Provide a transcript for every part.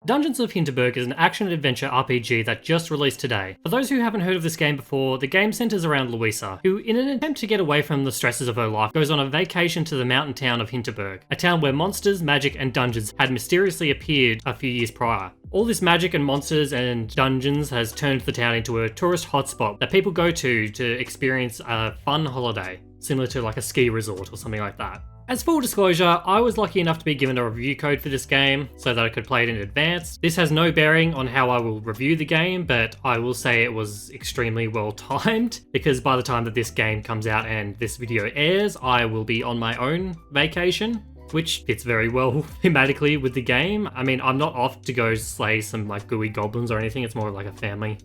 Dungeons of Hinterberg is an action-adventure RPG that just released today. For those who haven't heard of this game before, the game centers around Louisa, who, in an attempt to get away from the stresses of her life, goes on a vacation to the mountain town of Hinterberg, a town where monsters, magic, and dungeons had mysteriously appeared a few years prior. All this magic and monsters and dungeons has turned the town into a tourist hotspot that people go to experience a fun holiday, similar to like a ski resort or something like that. As full disclosure, I was lucky enough to be given a review code for this game so that I could play it in advance. This has no bearing on how I will review the game, but I will say it was extremely well timed because by the time that this game comes out and this video airs, I will be on my own vacation, which fits very well thematically with the game. I mean, I'm not off to go slay some like gooey goblins or anything, it's more like a family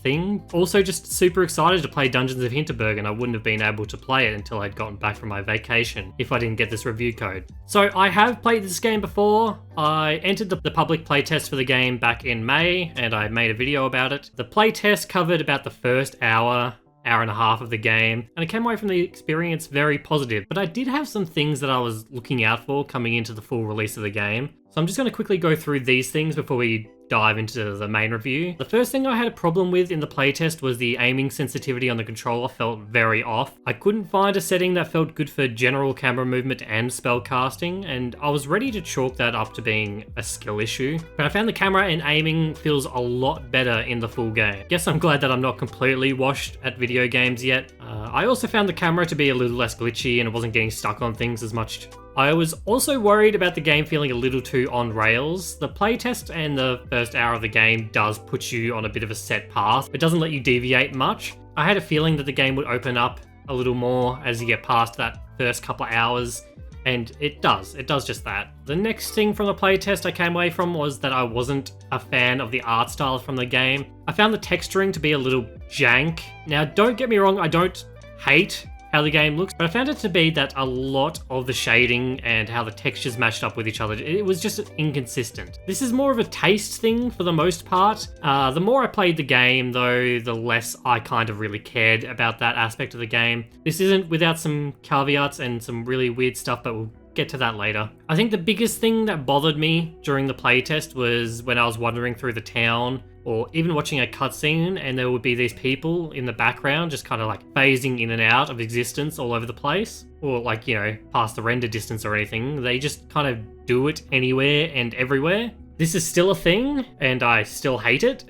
thing. Also just super excited to play Dungeons of Hinterberg, and I wouldn't have been able to play it until I'd gotten back from my vacation if I didn't get this review code. So I have played this game before. I entered the public playtest for the game back in May and I made a video about it. The playtest covered about the first hour and a half of the game, and I came away from the experience very positive, but I did have some things that I was looking out for coming into the full release of the game. So I'm just going to quickly go through these things before we dive into the main review. The first thing I had a problem with in the playtest was the aiming sensitivity on the controller felt very off. I couldn't find a setting that felt good for general camera movement and spell casting, and I was ready to chalk that up to being a skill issue. But I found the camera and aiming feels a lot better in the full game. Guess I'm glad that I'm not completely washed at video games yet. I also found the camera to be a little less glitchy and it wasn't getting stuck on things as much. I was also worried about the game feeling a little too on rails. The playtest and the first hour of the game does put you on a bit of a set path. It doesn't let you deviate much. I had a feeling that the game would open up a little more as you get past that first couple of hours, and it does just that. The next thing from the playtest I came away from was that I wasn't a fan of the art style from the game. I found the texturing to be a little jank. Now don't get me wrong, I don't hate how the game looks, but I found it to be that a lot of the shading and how the textures matched up with each other, it was just inconsistent. This is more of a taste thing for the most part. The more I played the game, though, the less I kind of really cared about that aspect of the game. This isn't without some caveats and some really weird stuff, but we'll get to that later. I think the biggest thing that bothered me during the playtest was when I was wandering through the town, or even watching a cutscene and there would be these people in the background just kind of like phasing in and out of existence all over the place, or like, you know, past the render distance or anything. They just kind of do it anywhere and everywhere. This is still a thing, and I still hate it.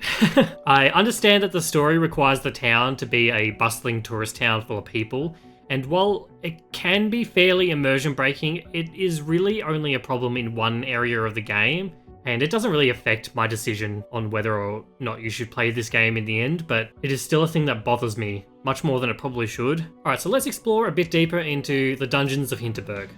I understand that the story requires the town to be a bustling tourist town full of people, and while it can be fairly immersion breaking, it is really only a problem in one area of the game. And it doesn't really affect my decision on whether or not you should play this game in the end, but it is still a thing that bothers me, much more than it probably should. Alright, so let's explore a bit deeper into the Dungeons of Hinterberg.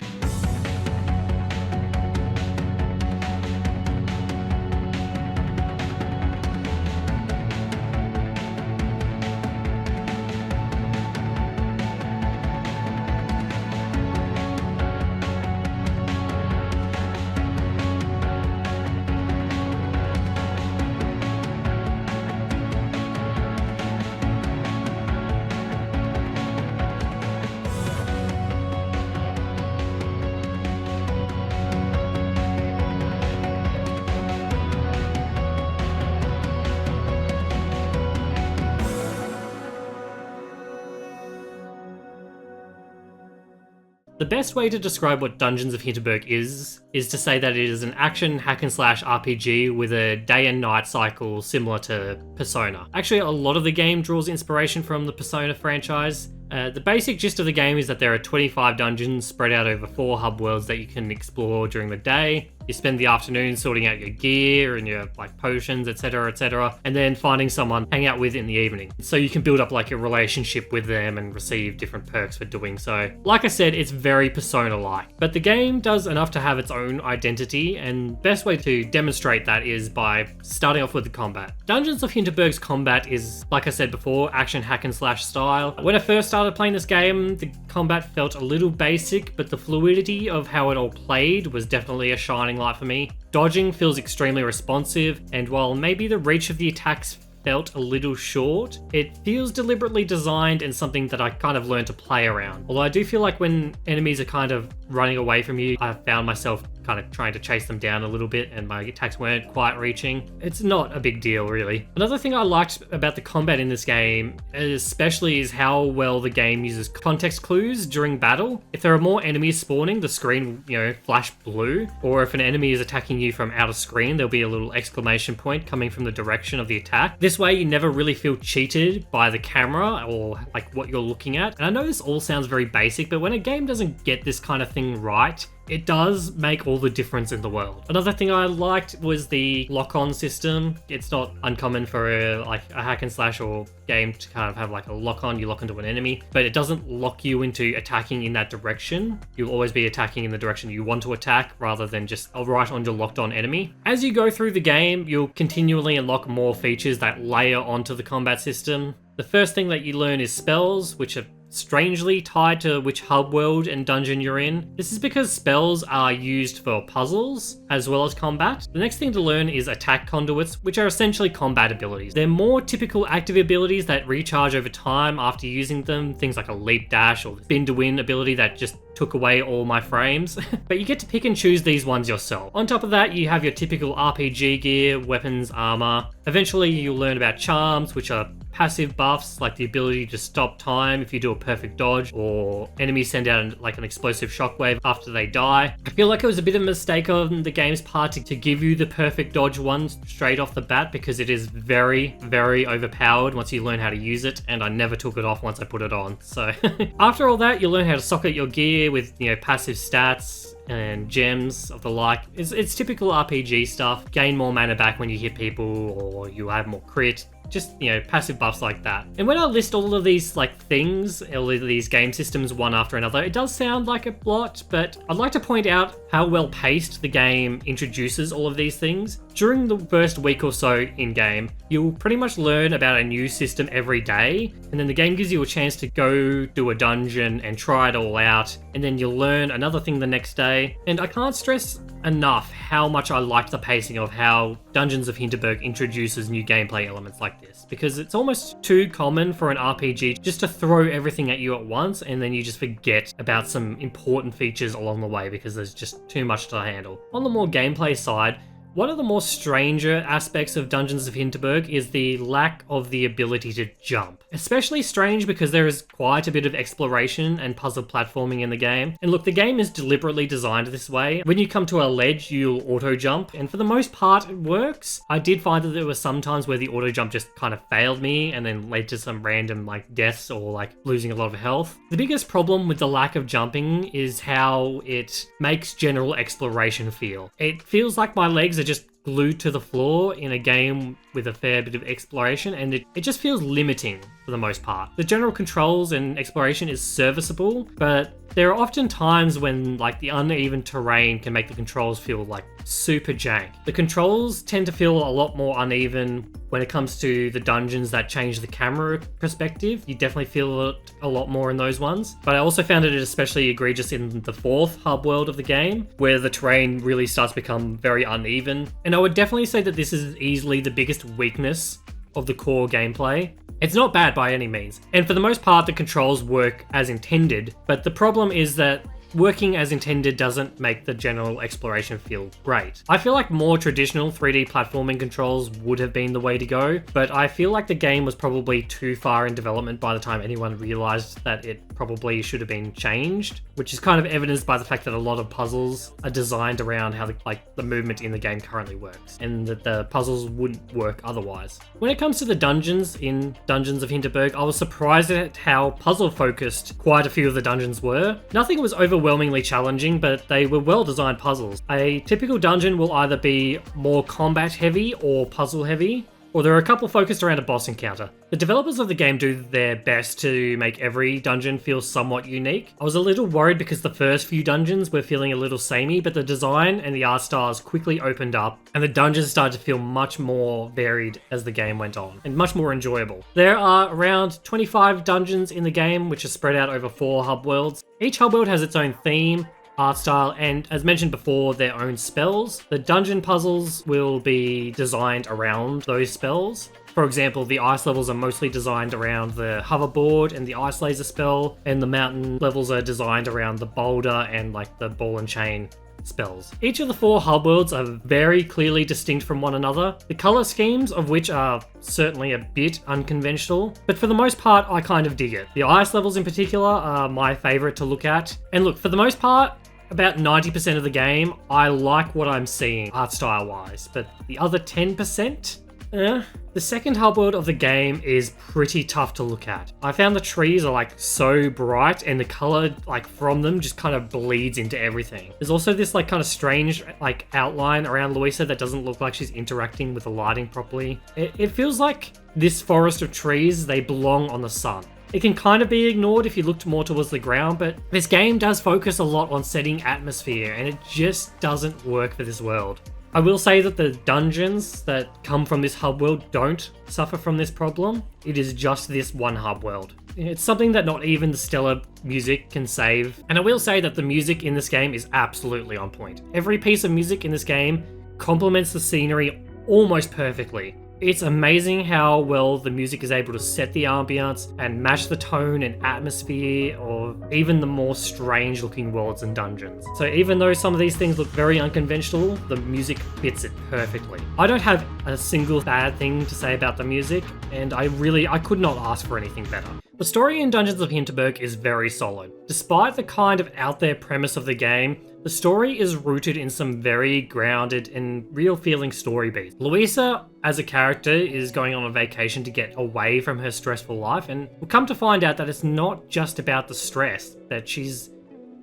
The best way to describe what Dungeons of Hinterberg is to say that it is an action hack and slash RPG with a day and night cycle similar to Persona. Actually, a lot of the game draws inspiration from the Persona franchise. The basic gist of the game is that there are 25 dungeons spread out over 4 hub worlds that you can explore during the day. You spend the afternoon sorting out your gear and your like potions, etc., and then finding someone to hang out with in the evening. So you can build up like a relationship with them and receive different perks for doing so. Like I said, it's very Persona-like, but the game does enough to have its own identity, and best way to demonstrate that is by starting off with the combat. Dungeons of Hinterberg's combat is, like I said before, action hack and slash style. When I first started playing this game, the combat felt a little basic, but the fluidity of how it all played was definitely a shining light for me. Dodging feels extremely responsive, and while maybe the reach of the attacks felt a little short, it feels deliberately designed and something that I kind of learned to play around. Although I do feel like when enemies are kind of running away from you. I found myself kind of trying to chase them down a little bit and my attacks weren't quite reaching. It's not a big deal, really. Another thing I liked about the combat in this game, especially, is how well the game uses context clues during battle. If there are more enemies spawning, the screen will, flash blue, or if an enemy is attacking you from out of screen, there'll be a little exclamation point coming from the direction of the attack. This way, you never really feel cheated by the camera or like what you're looking at. And I know this all sounds very basic, but when a game doesn't get this kind of thing right, it does make all the difference in the world. Another thing I liked was the lock-on system. It's not uncommon for a hack and slash or game to kind of have like a lock-on. You lock into an enemy, but it doesn't lock you into attacking in that direction. You'll always be attacking in the direction you want to attack rather than just right on your locked-on enemy. As you go through the game, you'll continually unlock more features that layer onto the combat system. The first thing that you learn is spells, which are strangely tied to which hub world and dungeon you're in. This is because spells are used for puzzles as well as combat. The next thing to learn is attack conduits, which are essentially combat abilities. They're more typical active abilities that recharge over time after using them, things like a leap dash or spin to win ability that just took away all my frames. But you get to pick and choose these ones yourself. On top of that, you have your typical RPG gear, weapons, armor. Eventually you'll learn about charms, which are passive buffs like the ability to stop time if you do a perfect dodge, or enemies send out an explosive shockwave after they die. I feel like it was a bit of a mistake on the game's part to give you the perfect dodge one straight off the bat, because it is very, very overpowered once you learn how to use it, and I never took it off once I put it on. So after all that, you'll learn how to socket your gear with passive stats and gems of the like. It's typical RPG stuff. Gain more mana back when you hit people, or you have more crit. Just, passive buffs like that. And when I list all of these things, all of these game systems one after another, it does sound like a lot, but I'd like to point out how well paced the game introduces all of these things. During the first week or so in game, you'll pretty much learn about a new system every day, and then the game gives you a chance to go do a dungeon and try it all out, and then you'll learn another thing the next day. And I can't stress enough how much I liked the pacing of how Dungeons of Hinterberg introduces new gameplay elements like this, because it's almost too common for an RPG just to throw everything at you at once and then you just forget about some important features along the way because there's just too much to handle. On the more gameplay side, one of the more stranger aspects of Dungeons of Hinterberg is the lack of the ability to jump. Especially strange because there is quite a bit of exploration and puzzle platforming in the game. And look, the game is deliberately designed this way. When you come to a ledge, you'll auto jump, and for the most part, it works. I did find that there were some times where the auto jump just kind of failed me and then led to some random deaths or losing a lot of health. The biggest problem with the lack of jumping is how it makes general exploration feel. It feels like my legs are just glued to the floor in a game with a fair bit of exploration, and it just feels limiting for the most part. The general controls and exploration is serviceable, but there are often times when the uneven terrain can make the controls feel super jank. The controls tend to feel a lot more uneven when it comes to the dungeons that change the camera perspective. You definitely feel it a lot more in those ones. But I also found it especially egregious in the fourth hub world of the game, where the terrain really starts to become very uneven. And I would definitely say that this is easily the biggest weakness of the core gameplay. It's not bad by any means, and for the most part the controls work as intended, but the problem is that working as intended doesn't make the general exploration feel great. I feel like more traditional 3D platforming controls would have been the way to go, but I feel like the game was probably too far in development by the time anyone realized that it probably should have been changed, which is kind of evidenced by the fact that a lot of puzzles are designed around how the movement in the game currently works, and that the puzzles wouldn't work otherwise. When it comes to the dungeons in Dungeons of Hinterberg, I was surprised at how puzzle-focused quite a few of the dungeons were. Nothing was overwhelmingly challenging, but they were well-designed puzzles. A typical dungeon will either be more combat-heavy or puzzle-heavy, or there are a couple focused around a boss encounter. The developers of the game do their best to make every dungeon feel somewhat unique. I was a little worried because the first few dungeons were feeling a little samey, but the design and the art styles quickly opened up, and the dungeons started to feel much more varied as the game went on, and much more enjoyable. There are around 25 dungeons in the game, which are spread out over 4 hub worlds. Each hub world has its own theme, art style, and as mentioned before, their own spells. The dungeon puzzles will be designed around those spells. For example, the ice levels are mostly designed around the hoverboard and the ice laser spell, and the mountain levels are designed around the boulder and like the ball and chain spells. Each of the 4 hub worlds are very clearly distinct from one another, the color schemes of which are certainly a bit unconventional, but for the most part I kind of dig it. The ice levels in particular are my favorite to look at, and look, for the most part, about 90% of the game, I like what I'm seeing art style wise, but the other 10%? The second hub world of the game is pretty tough to look at. I found the trees are like so bright and the color like from them just kind of bleeds into everything. There's also this like kind of strange like outline around Louisa that doesn't look like she's interacting with the lighting properly. It feels like this forest of trees, they belong on the sun. It can kind of be ignored if you looked more towards the ground, but this game does focus a lot on setting atmosphere and it just doesn't work for this world. I will say that the dungeons that come from this hub world don't suffer from this problem. It is just this one hub world. It's something that not even the stellar music can save. And I will say that the music in this game is absolutely on point. Every piece of music in this game complements the scenery almost perfectly. It's amazing how well the music is able to set the ambience and match the tone and atmosphere of even the more strange looking worlds and dungeons. So even though some of these things look very unconventional, the music fits it perfectly. I don't have a single bad thing to say about the music, and I could not ask for anything better. The story in Dungeons of Hinterberg is very solid. Despite the kind of out there premise of the game, the story is rooted in some very grounded and real feeling story beats. Louisa, as a character, is going on a vacation to get away from her stressful life, and we'll come to find out that it's not just about the stress, that she's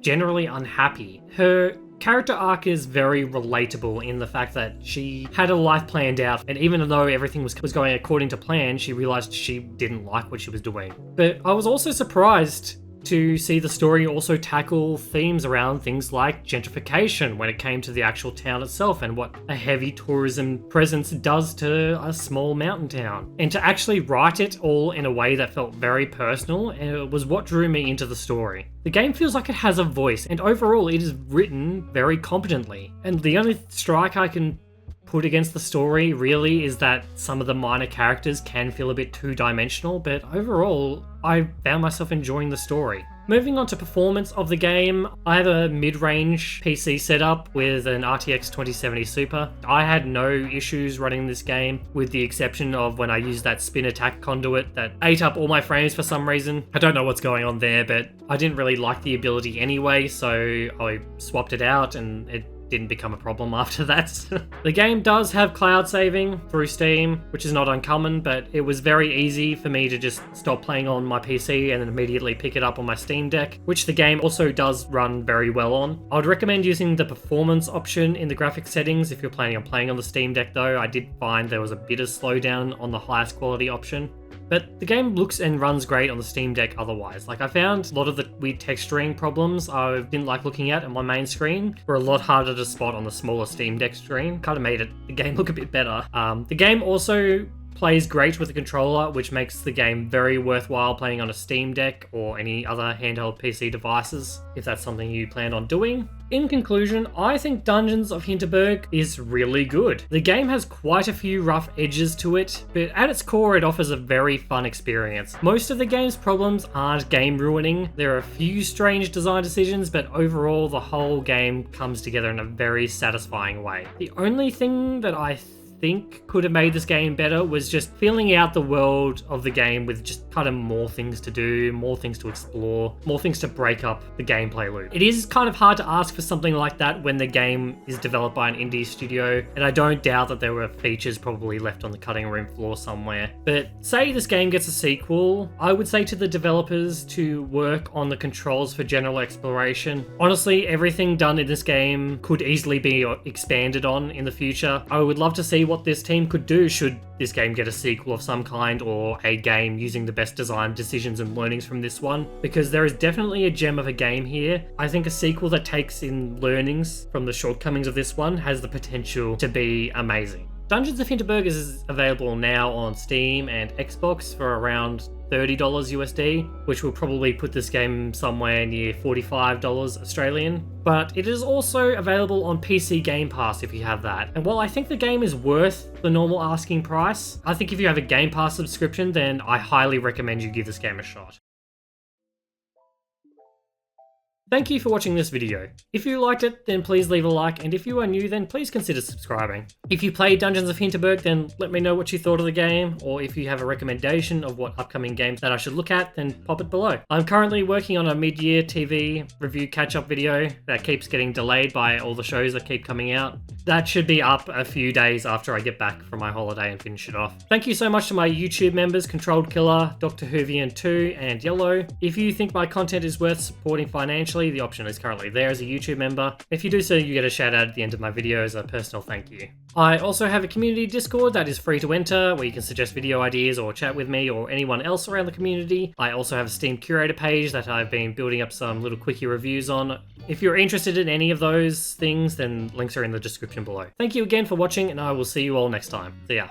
generally unhappy. Her character arc is very relatable in the fact that she had a life planned out, and even though everything was going according to plan, she realized she didn't like what she was doing. But I was also surprised to see the story also tackle themes around things like gentrification when it came to the actual town itself and what a heavy tourism presence does to a small mountain town. And to actually write it all in a way that felt very personal, and it was what drew me into the story. The game feels like it has a voice, and overall it is written very competently. And the only strike I can put against the story really is that some of the minor characters can feel a bit two-dimensional, but overall I found myself enjoying the story. Moving on to performance of the game, I have a mid-range PC setup with an RTX 2070 Super. I had no issues running this game, with the exception of when I used that spin attack conduit that ate up all my frames for some reason. I don't know what's going on there, but I didn't really like the ability anyway, so I swapped it out and it didn't become a problem after that. The game does have cloud saving through Steam, which is not uncommon, but it was very easy for me to just stop playing on my PC and then immediately pick it up on my Steam Deck, which the game also does run very well on. I would recommend using the performance option in the graphics settings if you're planning on playing on the Steam Deck though. I did find there was a bit of slowdown on the highest quality option. But the game looks and runs great on the Steam Deck otherwise. Like, I found a lot of the weird texturing problems I didn't like looking at on my main screen were a lot harder to spot on the smaller Steam Deck screen. Kind of made the game look a bit better. The game also plays great with the controller, which makes the game very worthwhile playing on a Steam Deck or any other handheld PC devices, if that's something you plan on doing. In conclusion, I think Dungeons of Hinterberg is really good. The game has quite a few rough edges to it, but at its core it offers a very fun experience. Most of the game's problems aren't game ruining. There are a few strange design decisions, but overall the whole game comes together in a very satisfying way. The only thing that I think could have made this game better was just filling out the world of the game with just kind of more things to do, more things to explore, more things to break up the gameplay loop. It is kind of hard to ask for something like that when the game is developed by an indie studio, and I don't doubt that there were features probably left on the cutting room floor somewhere. But say this game gets a sequel, I would say to the developers to work on the controls for general exploration. Honestly, everything done in this game could easily be expanded on in the future. I would love to see what this team could do should this game get a sequel of some kind, or a game using the best design decisions and learnings from this one, because there is definitely a gem of a game here. I think a sequel that takes in learnings from the shortcomings of this one has the potential to be amazing. Dungeons of Hinterberg is available now on Steam and Xbox for around $30 USD, which will probably put this game somewhere near $45 Australian. But it is also available on PC Game Pass if you have that. And while I think the game is worth the normal asking price, I think if you have a Game Pass subscription, then I highly recommend you give this game a shot. Thank you for watching this video. If you liked it, then please leave a like, and if you are new, then please consider subscribing. If you played Dungeons of Hinterberg, then let me know what you thought of the game, or if you have a recommendation of what upcoming games that I should look at, then pop it below. I'm currently working on a mid-year TV review catch-up video that keeps getting delayed by all the shows that keep coming out. That should be up a few days after I get back from my holiday and finish it off. Thank you so much to my YouTube members, Controlled Killer, Dr. Whovian 2, and Yellow. If you think my content is worth supporting financially, the option is currently there as a YouTube member. If you do so, you get a shout out at the end of my video as a personal thank you. I also have a community Discord that is free to enter, where you can suggest video ideas or chat with me or anyone else around the community. I also have a Steam curator page that I've been building up some little quickie reviews on. If you're interested in any of those things, then links are in the description below. Thank you again for watching, and I will see you all next time. See ya.